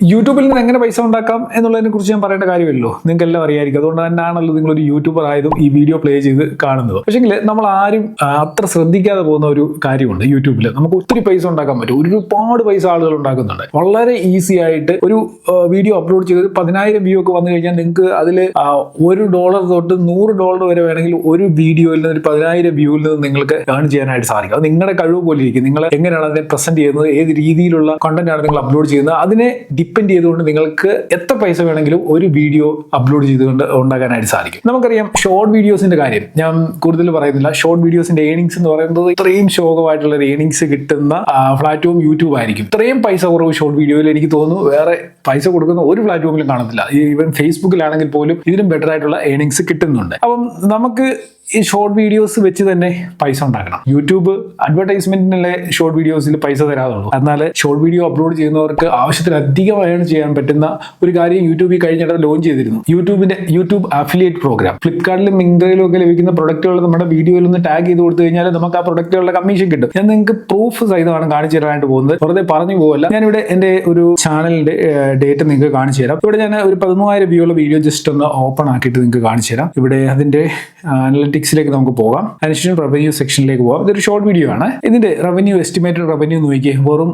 യൂട്യൂബിൽ നിന്ന് എങ്ങനെ പൈസ ഉണ്ടാക്കാം എന്നുള്ളതിനെ കുറിച്ച് ഞാൻ പറയേണ്ട കാര്യമല്ലോ, നിങ്ങൾക്ക് എല്ലാം അറിയായിരിക്കും. അതുകൊണ്ട് തന്നെയാണല്ലോ നിങ്ങളൊരു യൂട്യൂബർ ആയതും ഈ വീഡിയോ പ്ലേ ചെയ്ത് കാണുന്നത്. പക്ഷേങ്കിൽ നമ്മൾ ആരും അത്ര ശ്രദ്ധിക്കാതെ പോകുന്ന ഒരു കാര്യമുണ്ട്. യൂട്യൂബിൽ നമുക്ക് ഒത്തിരി പൈസ ഉണ്ടാക്കാൻ പറ്റും. ഒരുപാട് പൈസ ആളുകൾ ഉണ്ടാക്കുന്നുണ്ട്. വളരെ ഈസി ആയിട്ട് ഒരു വീഡിയോ അപ്ലോഡ് ചെയ്ത് 10,000 വ്യൂ ഒക്കെ വന്നു കഴിഞ്ഞാൽ നിങ്ങൾക്ക് അതിൽ $1 തൊട്ട് $100 വരെ വേണമെങ്കിൽ ഒരു വീഡിയോയിൽ നിന്ന് ഒരു 10,000 വ്യൂവിൽ നിന്ന് നിങ്ങൾക്ക് ഏൺ ചെയ്യാനായിട്ട് സാധിക്കും. അത് നിങ്ങളുടെ കഴിവ് പോലെ ഇരിക്കും. നിങ്ങൾ എങ്ങനെയാണ് അതിനെ പ്രസന്റ് ചെയ്യുന്നത്, ഏത് രീതിയിലുള്ള കണ്ടന്റ് ആണ് നിങ്ങൾ അപ്ലോഡ് ചെയ്യുന്നത്, അതിനെ ഡിപ്പെൻഡ് ചെയ്തുകൊണ്ട് നിങ്ങൾക്ക് എത്ര പൈസ വേണമെങ്കിലും ഒരു വീഡിയോ അപ്ലോഡ് ചെയ്തുകൊണ്ട് ഉണ്ടാക്കാനായിട്ട് സാധിക്കും. നമുക്കറിയാം ഷോർട്ട് വീഡിയോസിന്റെ കാര്യം ഞാൻ കൂടുതൽ പറയുന്നില്ല. ഷോർട്ട് വീഡിയോസിന്റെ ഏണിങ്സ് എന്ന് പറയുന്നത് ഇത്രയും ശോകമായിട്ടുള്ള ഏണിങ്സ് കിട്ടുന്ന പ്ലാറ്റ്ഫോം യൂട്യൂബ് ആയിരിക്കും. ഇത്രയും പൈസ കുറവ് ഷോർട്ട് വീഡിയോയിൽ എനിക്ക് തോന്നുന്നു വേറെ പൈസ കൊടുക്കുന്ന ഒരു പ്ലാറ്റ്ഫോമിലും കാണത്തില്ല. ഈവൻ ഫേസ്ബുക്കിലാണെങ്കിൽ പോലും ഇതിലും ബെറ്റർ ആയിട്ടുള്ള ഏണിങ്സ് കിട്ടുന്നുണ്ട്. അപ്പം നമുക്ക് ഈ ഷോർട്ട് വീഡിയോസ് വെച്ച് തന്നെ പൈസ ഉണ്ടാക്കണം. യൂട്യൂബ് അഡ്വർടൈസ്മെന്റിനുള്ള ഷോർട്ട് വീഡിയോസിൽ പൈസ തരാതുള്ളൂ. എന്നാൽ ഷോർട്ട് വീഡിയോ അപ്ലോഡ് ചെയ്യുന്നവർക്ക് ആവശ്യത്തിലധികം ഏൺ ചെയ്യാൻ പറ്റുന്ന ഒരു കാര്യം യൂട്യൂബ് ഈ കഴിഞ്ഞിട്ട് ലോഞ്ച് ചെയ്തിരുന്നു. YouTube affiliate program. ഫ്ലിപ്കാർട്ടിലും മിന്ത്രയിലും ഒക്കെ ലഭിക്കുന്ന പ്രൊഡക്റ്റുകൾ നമ്മുടെ വീഡിയോയിൽ ഒന്ന് ടാഗ് ചെയ്ത് കൊടുത്തു കഴിഞ്ഞാൽ നമുക്ക് ആ പ്രൊഡക്റ്റുകളുടെ കമ്മീഷൻ കിട്ടും. ഞാൻ നിങ്ങൾക്ക് പ്രൂഫ് സഹിതമാണ് കാണിച്ചു തരാനായിട്ട് പോകുന്നത്, വെറുതെ പറഞ്ഞു പോകല്ല. ഞാനിവിടെ എൻ്റെ ഒരു ചാനലിന്റെ ഡേറ്റ നിങ്ങൾക്ക് കാണിച്ചു തരാം. ഇവിടെ ഞാൻ ഒരു 13,000 വ്യൂ ഉള്ള വീഡിയോ ജസ്റ്റ് ഒന്ന് ഓപ്പൺ ആക്കിയിട്ട് നിങ്ങൾക്ക് കാണിച്ചു തരാം. ഇവിടെ അതിന്റെ അനലിറ്റിക്സിലേക്ക് നമുക്ക് പോകാം. അതിനുശേഷം റവന്യൂ സെക്ഷനിലേക്ക് പോകാം. ഇതൊരു ഷോർട്ട് വീഡിയോ ആണ്. ഇതിന്റെ റവന്യൂ, എസ്റ്റിമേറ്റഡ് റവന്യൂ നോക്കിയേ, വെറും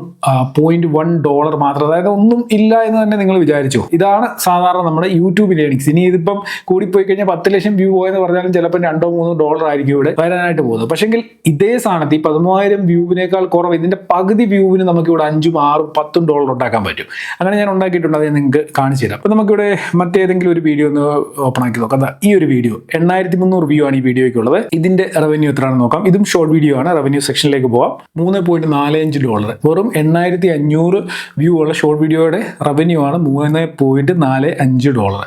$0.1 മാത്രം. അതായത് ഒന്നും ഇല്ല എന്ന് തന്നെ നിങ്ങൾ വിചാരിച്ചു. ഇതാണ് സാധാരണ നമ്മുടെ യൂട്യൂബിന്റെ ഏണിങ്സ്. ഇനി ഇതിപ്പം കൂടിപ്പോയി കഴിഞ്ഞാൽ 10 ലക്ഷം വ്യൂ പോയെന്ന് പറഞ്ഞാലും ചിലപ്പോൾ $2-3 ആയിരിക്കും ഇവിടെ വരാനായിട്ട് പോകുന്നത്. പക്ഷെങ്കിൽ ഇതേ സ്ഥാനത്ത് ഈ 13,000 വ്യൂവിനേക്കാൾ കുറവ്, ഇതിന്റെ പകുതി വ്യൂവിന് നമുക്ക് ഇവിടെ $5, $6, $10 ഉണ്ടാക്കാൻ പറ്റും. അങ്ങനെ ഞാൻ ഉണ്ടാക്കിയിട്ടുണ്ട്. അത് നിങ്ങൾക്ക് കാണിച്ചു തരാം. അപ്പൊ നമുക്കിവിടെ മറ്റേതെങ്കിലും ഒരു വീഡിയോ ഒന്ന് ഓപ്പൺ ആക്കി നോക്കാം. ഈ ഒരു വീഡിയോ 8,300 വ്യൂ ആണ് ഈ വീഡിയോയ്ക്കുള്ളത്. ഇതിന്റെ റവന്യൂ എത്രയാണെന്ന് നോക്കാം. ഇതും ഷോർട്ട് വീഡിയോ ആണ്. റവന്യൂ സെക്ഷനിലേക്ക് പോവാം. $3.45. വെറും 8,500 വ്യൂ ഉള്ള ഷോർട്ട് വീഡിയോയുടെ റവന്യൂ ആണ് $3.45.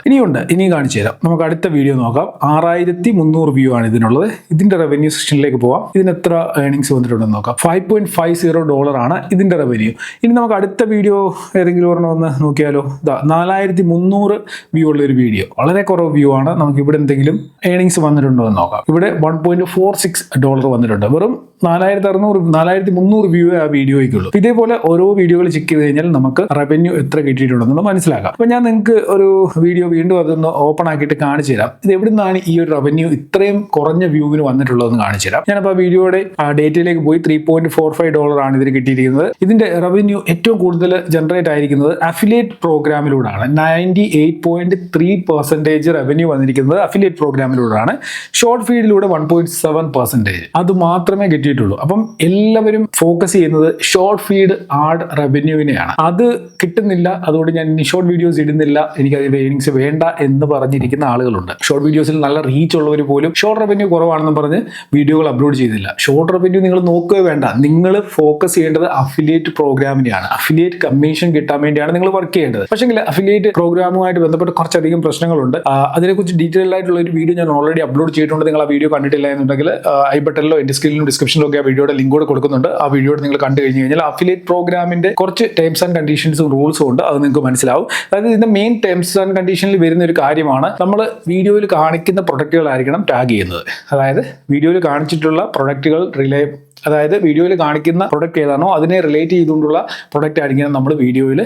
ഇനി കാണിച്ചു തരാം. നമുക്ക് അടുത്ത വീഡിയോ നോക്കാം. 6,300 വ്യൂ ആണ് ഇതിനുള്ളത്. ഇതിന്റെ റവന്യൂ സെക്ഷനിലേക്ക് പോവാം. ഇതിന് എത്ര ഏർണിങ്സ് വന്നിട്ടുണ്ടെന്ന് നോക്കാം. $5.50 ആണ് ഇതിന്റെ റവന്യൂ. ഇനി നമുക്ക് അടുത്ത വീഡിയോ ഏതെങ്കിലും ഒരെണ്ണം ഒന്ന് നോക്കിയാലോ. 4,300 വ്യൂ ഉള്ള ഒരു വീഡിയോ, വളരെ കുറവ് വ്യൂ ആണ്. നമുക്ക് ഇവിടെ എന്തെങ്കിലും ഏർണിങ്സ് വന്നിട്ടുണ്ടോ എന്ന് നോക്കാം. ഇവിടെ $1.46 വന്നിട്ടുണ്ട്. വെറും 4,300 വ്യൂ ആ വീഡിയോയ്ക്കുള്ളൂ. ഇതേപോലെ ഓരോ വീഡിയോകൾ ചെക്ക് ചെയ്ത് കഴിഞ്ഞാൽ നമുക്ക് റവന്യൂ എത്ര കിട്ടിയിട്ടുണ്ടെന്ന് മനസ്സിലാക്കാം. അപ്പൊ ഞാൻ നിങ്ങൾക്ക് ഒരു വീഡിയോ വീണ്ടും അതൊന്ന് ഓപ്പൺ ആക്കിയിട്ട് കാണിച്ചു തരാം. ഇത് എവിടെ നിന്നാണ് ഈ ഒരു റവന്യൂ ഇത്രയും കുറഞ്ഞ വ്യൂവിന് വന്നിട്ടുള്ളതെന്ന് കാണിച്ചു തരാം. ഞാനപ്പോൾ ആ വീഡിയോയുടെ ഡേറ്റയിലേക്ക് പോയി. $3.45 ആണ് ഇതിന് കിട്ടിയിരിക്കുന്നത്. ഇതിന്റെ റവന്യൂ ഏറ്റവും കൂടുതൽ ജനറേറ്റ് ആയിരിക്കുന്നത് അഫിലിയേറ്റ് പ്രോഗ്രാമിലൂടെയാണ്. 98.3% റവന്യൂ വന്നിരിക്കുന്നത് അഫിലിയേറ്റ് പ്രോഗ്രാമിലൂടെയാണ്. ഷോർട്ട് ഫീഡിലൂടെ 1.7%. അത് മാത്രമേ കിട്ടിയിട്ടുള്ളൂ. അപ്പം എല്ലാവരും ഫോക്കസ് ചെയ്യുന്നത് ഷോർട്ട് ഫീഡ് ആഡ് റവന്യൂവിനെയാണ്. അത് കിട്ടുന്നില്ല, അതുകൊണ്ട് ഞാൻ ഷോർട്ട് വീഡിയോസ് ഇടുന്നില്ല, എനിക്ക് അതിന്റെ ഏർണിങ്സ് വേണ്ട എന്ന് പറഞ്ഞിരിക്കുന്ന ആളുകളുണ്ട്. ഷോർട്ട് വീഡിയോസിൽ നല്ല റീച്ച് ഉള്ളവർ പോലും ഷോർട്ട് റവന്യൂ കുറവാണെന്ന് പറഞ്ഞ് വീഡിയോകൾ അപ്ലോഡ് ചെയ്തില്ല. ഷോർട്ട് റവന്യൂ നിങ്ങൾ നോക്കുക വേണ്ട. നിങ്ങൾ ഫോക്കസ് ചെയ്യേണ്ടത് അഫിലിയേറ്റ് പ്രോഗ്രാമിനെയാണ്. അഫിലിയേറ്റ് കമ്മീഷൻ കിട്ടാൻ വേണ്ടിയാണ് നിങ്ങൾ വർക്ക് ചെയ്യേണ്ടത്. പക്ഷേ അഫിലിയേറ്റ് പ്രോഗ്രാമുമായിട്ട് ബന്ധപ്പെട്ട് കുറച്ചധികം പ്രശ്നങ്ങളുണ്ട്. അതിനെക്കുറിച്ച് ഡീറ്റെയിൽ ആയിട്ടുള്ള ഒരു വീഡിയോ ഞാൻ ഓൾറെഡി അപ്ലോഡ് ചെയ്തിട്ടുണ്ട്. നിങ്ങൾ ആ വീഡിയോ കണ്ടിട്ടില്ല എന്നുണ്ടെങ്കിൽ ഐ ബട്ടണിലോ എന്റെ സ്ക്രീനിലും ഡിസ്ക്രിപ്ഷനിലും ഒക്കെ ആ വീഡിയോയുടെ ലിങ്ക് കൂടെ കൊടുക്കുന്നുണ്ട്. ആ വീഡിയോ നിങ്ങൾ കണ്ടു കഴിഞ്ഞ് കഴിഞ്ഞാൽ അഫിലിയേറ്റ് പ്രോഗ്രാമിന്റെ കുറച്ച് ടേംസ് ആൻഡ് കണ്ടീഷൻസും റൂൾസും ഉണ്ട്. അത് നിങ്ങൾക്ക് മനസ്സിലാവും. അതായത് ഇതിന്റെ മെയിൻ ടേംസ് ആൻഡ് കണ്ടീഷനിൽ വരുന്ന ഒരു കാര്യമാണ്, നമ്മൾ വീഡിയോയിൽ കാണിക്കുന്ന പ്രൊഡക്റ്റുകളായിരിക്കണം ടാഗ് ചെയ്യുന്നത്. അതായത് വീഡിയോയിൽ കാണിച്ചിട്ടുള്ള പ്രൊഡക്റ്റുകൾ അതായത് വീഡിയോയിൽ കാണിക്കുന്ന പ്രൊഡക്റ്റ് ഏതാണോ അതിനെ റിലേറ്റ് ചെയ്തുകൊണ്ടുള്ള പ്രൊഡക്റ്റ് ആയിരിക്കണം നമ്മൾ വീഡിയോയിൽ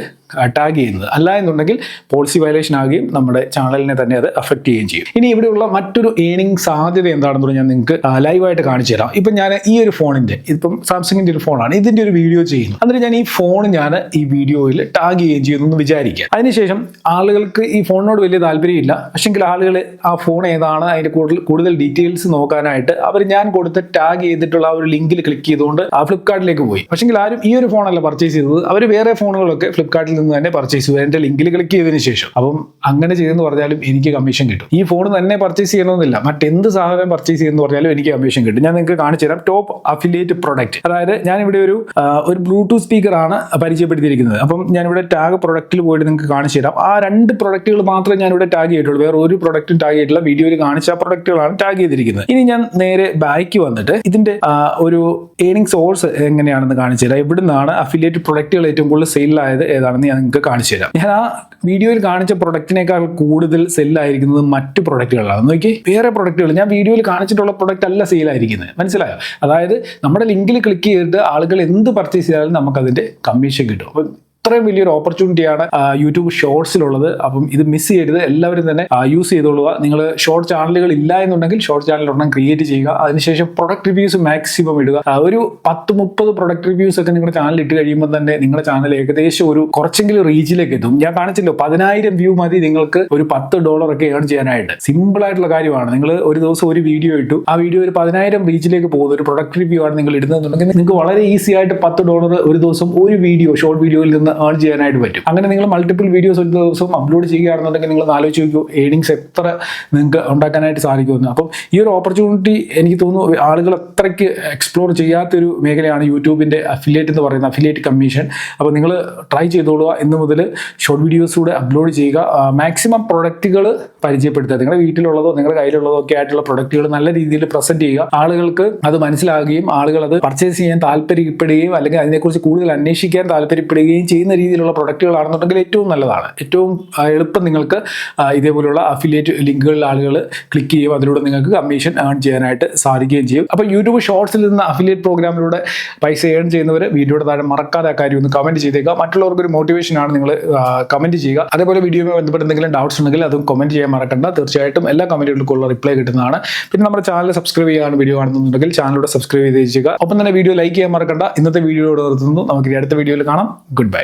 ടാഗ് ചെയ്യുന്നത്. അല്ല എന്നുണ്ടെങ്കിൽ പോളിസി വയലേഷൻ ആകുകയും നമ്മുടെ ചാനലിനെ തന്നെ അത് അഫക്റ്റ് ചെയ്യുകയും ചെയ്യും. ഇനി ഇവിടെയുള്ള മറ്റൊരു ഏണിംഗ് സാധ്യത എന്താണെന്ന് ഞാൻ നിങ്ങൾക്ക് ലൈവായിട്ട് കാണിച്ചു തരാം. ഇപ്പം ഞാൻ ഈ ഒരു ഫോണിന്റെ, ഇപ്പം സാംസങ്ങിന്റെ ഒരു ഫോണാണ്, ഇതിന്റെ ഒരു വീഡിയോ ചെയ്യുന്നു. എന്നിട്ട് ഞാൻ ഈ ഫോൺ ഈ വീഡിയോയിൽ ടാഗ് ചെയ്യുകയും ചെയ്യുന്നു എന്ന് വിചാരിക്കുക. അതിനുശേഷം ആളുകൾക്ക് ഈ ഫോണിനോട് വലിയ താല്പര്യമില്ല. പക്ഷെങ്കിൽ ആളുകൾ ആ ഫോൺ ഏതാണ് അതിന്റെ കൂടുതൽ ഡീറ്റെയിൽസ് നോക്കാനായിട്ട് ഞാൻ കൊടുത്ത ടാഗ് ചെയ്തിട്ടുള്ള ആ ഒരു ലിങ്കിൽ ക്ലിക്ക് ചെയ്തുകൊണ്ട് ആ ഫ്ലിപ്കാർട്ടിലേക്ക് പോയി. പക്ഷെങ്കിൽ ആരും ഈ ഒരു ഫോണല്ല പർച്ചേസ് ചെയ്തത്. അവർ വേറെ ഫോണുകളൊക്കെ ഫ്ലിപ്കാർട്ടിൽ നിന്ന് തന്നെ പർച്ചേസ് ചെയ്തു എന്റെ ലിങ്കിൽ ക്ലിക്ക് ചെയ്തതിനു ശേഷം. അപ്പം അങ്ങനെ ചെയ്തെന്ന് പറഞ്ഞാലും എനിക്ക് കമ്മീഷൻ കിട്ടും. ഈ ഫോൺ തന്നെ പർച്ചേസ് ചെയ്യണമെന്നില്ല, മറ്റെന്ത് സാധനം പർച്ചേസ് ചെയ്യുമെന്ന് പറഞ്ഞാലും എനിക്ക് കമ്മീഷൻ കിട്ടും. ഞാൻ നിങ്ങൾക്ക് കാണിച്ചു തരാം. Top affiliate product. അതായത് ഞാനിവിടെ ഒരു ബ്ലൂടൂത്ത് സ്പീക്കർ ആണ് പരിചയപ്പെടുത്തിയിരിക്കുന്നത്. അപ്പം ഞാനിവിടെ ടാഗ് പ്രൊഡക്റ്റിൽ പോയിട്ട് നിങ്ങൾക്ക് കാണിച്ചു തരാം. ആ 2 പ്രൊഡക്റ്റുകൾ മാത്രമേ ഞാനിവിടെ ടാഗ് ചെയ്തിട്ടുള്ളൂ. വേറെ ഒരു പ്രൊഡക്റ്റും ടാഗ് ചെയ്തിട്ടില്ല. വീഡിയോയിൽ കാണിച്ച പ്രൊഡക്റ്റുകളാണ് ടാഗ് ചെയ്തിരിക്കുന്നത്. ഇനി ഞാൻ നേരെ ബാക്ക് വന്നിട്ട് ഇതിന്റെ ഒരു ഏർണിംഗ് സോഴ്സ് എങ്ങനെയാണെന്ന് കാണിച്ചു തരാം. ഇവിടുന്നാണ് അഫിലിയേറ്റ് പ്രൊഡക്റ്റുകൾ ഏറ്റവും കൂടുതൽ സെയിലായത് ഏതാണെന്ന് ഞാൻ നിങ്ങൾക്ക് കാണിച്ചു തരാം. ഞാൻ ആ വീഡിയോയിൽ കാണിച്ച പ്രൊഡക്റ്റിനേക്കാൾ കൂടുതൽ സെല്ലായിരിക്കുന്നത് മറ്റു പ്രൊഡക്റ്റുകളാണ്. നോക്കി, വേറെ പ്രൊഡക്റ്റുകൾ ഞാൻ വീഡിയോയിൽ കാണിച്ചിട്ടുള്ള പ്രൊഡക്റ്റ് അല്ല സെയിലായിരിക്കുന്നത്. മനസ്സിലായോ? അതായത് നമ്മുടെ ലിങ്കിൽ ക്ലിക്ക് ചെയ്തിട്ട് ആളുകൾ എന്ത് പർച്ചേസ് ചെയ്താലും നമുക്ക് അതിന്റെ കമ്മീഷൻ കിട്ടും. അപ്പം അത്രയും വലിയൊരു ഓപ്പർച്യൂണിറ്റിയാണ് യൂട്യൂബ് ഷോർട്സിലുള്ളത്. അപ്പം ഇത് മിസ് ചെയ്യരുത്, എല്ലാവരും തന്നെ യൂസ് ചെയ്തോളുക. നിങ്ങൾ ഷോർട്ട് ചാനലുകൾ ഇല്ല എന്നുണ്ടെങ്കിൽ ഷോർട്ട് ചാനൽ ഒരെണ്ണം ക്രിയേറ്റ് ചെയ്യുക. അതിനുശേഷം പ്രൊഡക്റ്റ് റിവ്യൂസ് മാക്സിമം ഇടുക. ഒരു 10-30 പ്രൊഡക്റ്റ് റിവ്യൂസ് ഒക്കെ നിങ്ങളുടെ ചാനൽ ഇട്ട് കഴിയുമ്പോൾ തന്നെ നിങ്ങളുടെ ചാനൽ ഏകദേശം ഒരു കുറച്ചെങ്കിലും റീച്ചിലേക്ക് എത്തും. ഞാൻ കാണിച്ചല്ലോ 10,000 വ്യൂ മതി നിങ്ങൾക്ക് ഒരു $10 ഒക്കെ ഏൺ ചെയ്യാനായിട്ട്. സിമ്പിൾ ആയിട്ടുള്ള കാര്യമാണ്. നിങ്ങൾ ഒരു ദിവസം ഒരു വീഡിയോ ഇട്ടു, ആ വീഡിയോ ഒരു 10,000 റീച്ചിലേക്ക് പോകുന്ന ഒരു പ്രൊഡക്റ്റ് റിവ്യൂ ആണ് നിങ്ങൾ ഇടുന്നതെന്നുണ്ടെങ്കിൽ നിങ്ങൾക്ക് വളരെ ഈസി ആയിട്ട് $10 ഒരു ദിവസം ഒരു വീഡിയോ ഷോർട്ട് വീഡിയോയിൽ നിന്ന് ഏൺ ചെയ്യാനായിട്ട് പറ്റും. അങ്ങനെ നിങ്ങൾ മൾട്ടിപ്പിൾ വീഡിയോസ് ഒരു ദിവസം അപ്ലോഡ് ചെയ്യുകയാണെന്നുണ്ടെങ്കിൽ നിങ്ങൾ ആലോചിച്ച് നോക്കൂ ഏണിങ്സ് എത്ര നിങ്ങൾക്ക് ഉണ്ടാക്കാനായിട്ട് സാധിക്കുമെന്ന്. അപ്പം ഈ ഒരു ഓപ്പർച്യൂണിറ്റി എനിക്ക് തോന്നുന്നു ആളുകൾ അത്രയ്ക്ക് എക്സ്പ്ലോർ ചെയ്യാത്തൊരു മേഖലയാണ് യൂട്യൂബിന്റെ അഫിലിയേറ്റ് എന്ന് പറയുന്ന അഫിലിയേറ്റ് കമ്മീഷൻ. അപ്പോൾ നിങ്ങൾ ട്രൈ ചെയ്തോളുക. ഇന്ന് മുതൽ ഷോർട്ട് വീഡിയോസിലൂടെ അപ്ലോഡ് ചെയ്യുക. മാക്സിമം പ്രൊഡക്റ്റുകൾ പരിചയപ്പെടുത്തുക. നിങ്ങളുടെ വീട്ടിലുള്ളതോ നിങ്ങളുടെ കയ്യിലുള്ളതോ ഒക്കെ ആയിട്ടുള്ള പ്രൊഡക്റ്റുകൾ നല്ല രീതിയിൽ പ്രസന്റ് ചെയ്യുക. ആളുകൾക്ക് അത് മനസ്സിലാകുകയും ആളുകൾ അത് പർച്ചേസ് ചെയ്യാൻ താല്പര്യപ്പെടുകയും അല്ലെങ്കിൽ അതിനെക്കുറിച്ച് കൂടുതൽ അന്വേഷിക്കാൻ താല്പര്യപ്പെടുകയും ചെയ്യുന്ന രീതിയിലുള്ള പ്രൊഡക്റ്റുകളാണെന്നുണ്ടെങ്കിൽ ഏറ്റവും നല്ലതാണ്. ഏറ്റവും എളുപ്പം നിങ്ങൾക്ക് ഇതേപോലുള്ള അഫിലിയേറ്റ് ലിങ്കുകളിൽ ആളുകൾ ക്ലിക്ക് ചെയ്യും. അതിലൂടെ നിങ്ങൾക്ക് കമ്മീഷൻ ഏൺ ചെയ്യാനായിട്ട് സാധിക്കുകയും ചെയ്യും. അപ്പോൾ യൂട്യൂബ് ഷോർട്സിൽ നിന്ന് അഫിലിയേറ്റ് പ്രോഗ്രാമിലൂടെ പൈസ ഏൺ ചെയ്യുന്നവർ വീഡിയോയുടെ താഴെ മറക്കാതെ ആ കാര്യം ഒന്ന് കമന്റ് ചെയ്തേക്കുക. മറ്റുള്ളവർക്ക് ഒരു മോട്ടിവേഷൻ ആണ് നിങ്ങൾ കമന്റ് ചെയ്യുക. അതേപോലെ വീഡിയോയുമായി ബന്ധപ്പെട്ട് എന്തെങ്കിലും ഡൗട്ട്സ് ഉണ്ടെങ്കിൽ അതും കമന്റ് ചെയ്യാൻ മറക്കണ്ട. തീർച്ചയായിട്ടും എല്ലാ കമന്റുകൾക്കുള്ള റിപ്ലൈ കിട്ടുന്നതാണ്. പിന്നെ നമ്മുടെ ചാനൽ സബ്സ്ക്രൈബ് ചെയ്യാൻ വീഡിയോ കാണുന്നുണ്ടെങ്കിൽ ചാനലിലൂടെ സബ്സ്ക്രൈബ് ചെയ്ത് വെച്ചുക. ഒപ്പം തന്നെ വീഡിയോ ലൈക്ക് ചെയ്യാൻ മറക്കണ്ട. ഇന്നത്തെ വീഡിയോയോട് നിർത്തുന്നു. നമുക്ക് അടുത്ത വീഡിയോയിൽ കാണാം. Good bye.